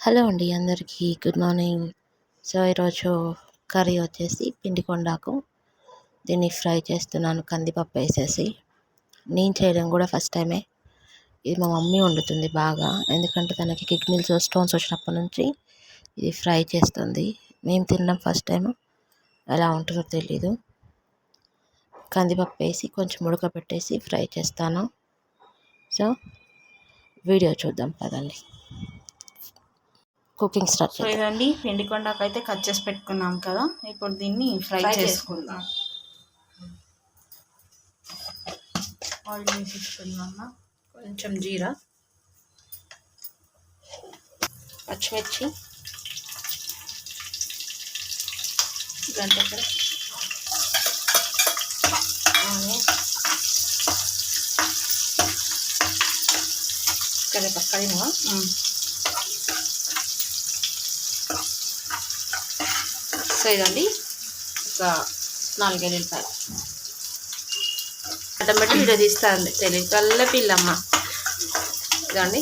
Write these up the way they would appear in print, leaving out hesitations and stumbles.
Hello అండి అందరికీ good morning. So ఈరోజు కర్రీ వచ్చేసి పిండి కొండాకు. దీన్ని ఫ్రై చేస్తున్నాను కందిపప్పు వేసేసి. నేను చేయడం కూడా ఫస్ట్ టైమే. ఇది మా మమ్మీ వండుతుంది బాగా, ఎందుకంటే తనకి కిడ్నీస్ స్టోన్స్ వచ్చినప్పటి నుంచి ఇది ఫ్రై చేస్తుంది. మేము తినడం ఫస్ట్ టైం, ఎలా ఉంటుందో తెలీదు. కందిపప్పు వేసి కొంచెం ఉడకబెట్టేసి ఫ్రై చేస్తాను. సో వీడియో చూద్దాం పదండి. కుకింగ్ స్టార్ట్ సో ఇదండి పిండి కొండాకు అయితే కట్ చేసి పెట్టుకున్నాం కదా. ఇప్పుడు దీన్ని ఫ్రై చేసుకుందాం. ఆయిల్ వేసేసుకుందామా. కొంచెం జీరా, పచ్చిమిర్చి, గంటకర, కరివేపాకు. సో ఇదండి ఒక 4 ఎల్లిపాయలు అడ్డం పెట్టి వీడియో తీస్తుంది తెలియకల్ల పిల్లమ్మ. ఇదండి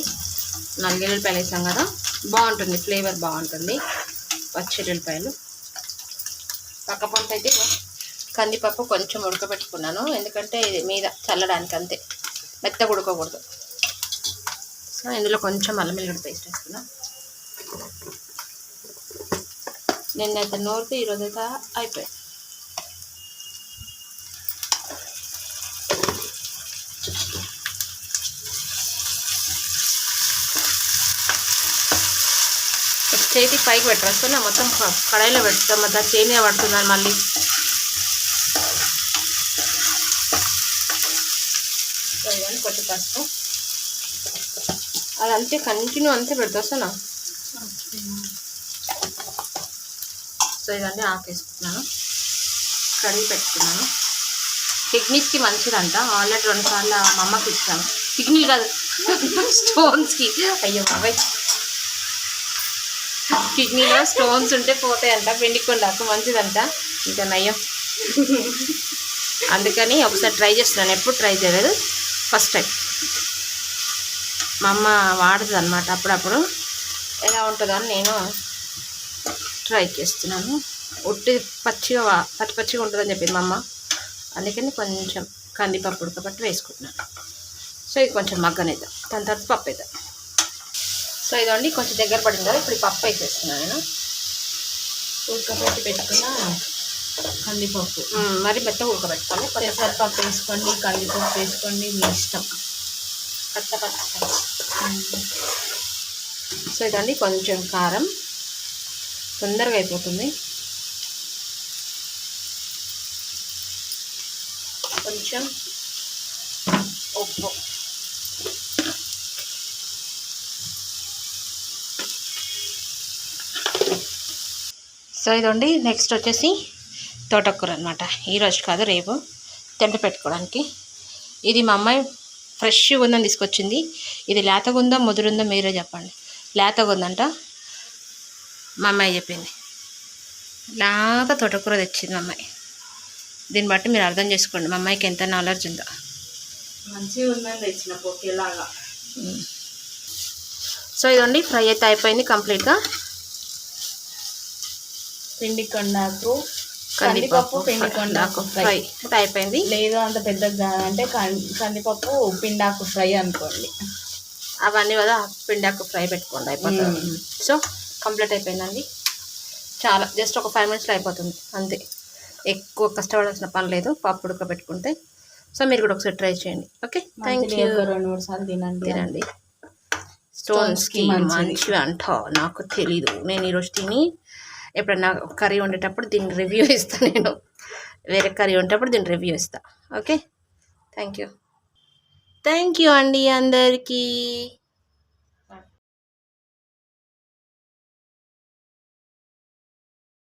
4 ఎల్లిపాయలు వేసాం కదా, బాగుంటుంది, ఫ్లేవర్ బాగుంటుంది. పచ్చి ఎల్లిపాయలు. పక్క పొంట అయితే కందిపప్పు కొంచెం ఉడకబెట్టుకున్నాను, ఎందుకంటే ఇది మీద చల్లడానికి అంతే, మెత్తగా ఉడకకూడదు. సో ఇందులో కొంచెం అల్లం వెల్లుల్లి పేస్ట్ వేస్తున్నాను. నిన్నైతే నూరితే ఈరోజైతే అయిపోయాయి. చేతి పైకి పెట్టేస్తున్నా, మొత్తం కడాయిలో పెడతాం, మొత్తం చేనే పడుతున్నాను మళ్ళీ. కొంచెం పసుపు, అది అంతే కంటిన్యూ అంతే పెడతాస్తున్నా. సో ఇవన్నీ ఆకేసుకున్నాను, కడిగి పెట్టుకున్నాను. కిడ్నీస్కి మంచిదంట, ఆల్రెడీ 2 సార్లు మా అమ్మకి ఇచ్చాను. కిడ్నీ కాదు, స్టోన్స్కి. అయ్యో బాబాయ్, కిడ్నీలో స్టోన్స్ ఉంటే పోతాయంట, పిండి కొండాకు మంచిదంట. ఇంకా నయ్యం, అందుకని ఒకసారి ట్రై చేస్తున్నాను. ఎప్పుడు ట్రై చేయలేదు, ఫస్ట్ టైం. మా అమ్మ వాడుతుంది అన్నమాట అప్పుడప్పుడు, ఎలా ఉంటుందో అని నేను ట్రై చేస్తున్నాను. ఉట్టి పచ్చిగా పచ్చిగా ఉంటుందని చెప్పింది మా అమ్మ, అందుకని కొంచెం కందిపప్పు ఉడకబట్టి వేసుకుంటున్నాను. సో ఇది కొంచెం మగ్గనిద్దాం, దాని తర్వాత పప్పు వేద్దాం. సో ఇదండి కొంచెం దగ్గర పడింది కదా, ఇప్పుడు పప్పు వేసేస్తున్నాను నేను. ఉడకబెట్టి పెట్టుకున్న కందిపప్పు, మరి మెత్తగా ఉడకబెట్టుకోండి. పెసరపప్పు వేసుకోండి, కందిపప్పు వేసుకోండి, మీ ఇష్టం. సో ఇదండి కొంచెం కారం, తొందరగా అయిపోతుంది. కొంచెం ఉప్పు, సో ఇదండి నెక్స్ట్ వచ్చేసి తోటకూర అనమాట. ఈరోజు కాదు రేపు తెంపి పెట్టుకోవడానికి. ఇది మా అమ్మాయి ఫ్రెష్గా ఉందని తీసుకొచ్చింది. ఇది లేతగా ఉందో ముదురుందో మీరే చెప్పండి. లేతగా ఉందంట, మా అమ్మాయి చెప్పింది. లేత తోటకూర తెచ్చింది మా అమ్మాయి. దీన్ని బట్టి మీరు అర్థం చేసుకోండి మా అమ్మాయికి ఎంత నాలెడ్జ్ ఉందో. మంచిగా ఉందని తెచ్చిన పోకేలాగా. సో ఇదండి ఫ్రై అయితే అయిపోయింది కంప్లీట్గా. పిండి కొండాకు, కందిపప్పు పిండి కొండాకు ఫ్రై అయితే అయిపోయింది. లేదు అంత పెద్దగా అంటే కందిపప్పు పిండాకు ఫ్రై అనుకోండి. అవన్నీ కదా పిండాకు ఫ్రై పెట్టుకోండి, అయిపోతుంది. సో కంప్లీట్ అయిపోయిందండి. చాలా జస్ట్ ఒక 5 మినిట్స్లో అయిపోతుంది అంతే, ఎక్కువ కష్టపడాల్సిన పని లేదు పప్పు ఉడకబెట్టుకుంటే. సో మీరు కూడా ఒకసారి ట్రై చేయండి. Okay, thank you. 2-3 సార్లు తినండి. స్టోన్స్కి మంచివి అంట, నాకు తెలీదు. నేను ఈరోజు తిని ఎప్పుడన్నా కర్రీ వండేటప్పుడు దీన్ని రివ్యూ ఇస్తాను. నేను వేరే కర్రీ వండేటప్పుడు దీన్ని రివ్యూ ఇస్తాను. ఓకే, థ్యాంక్ యూ అండి అందరికీ.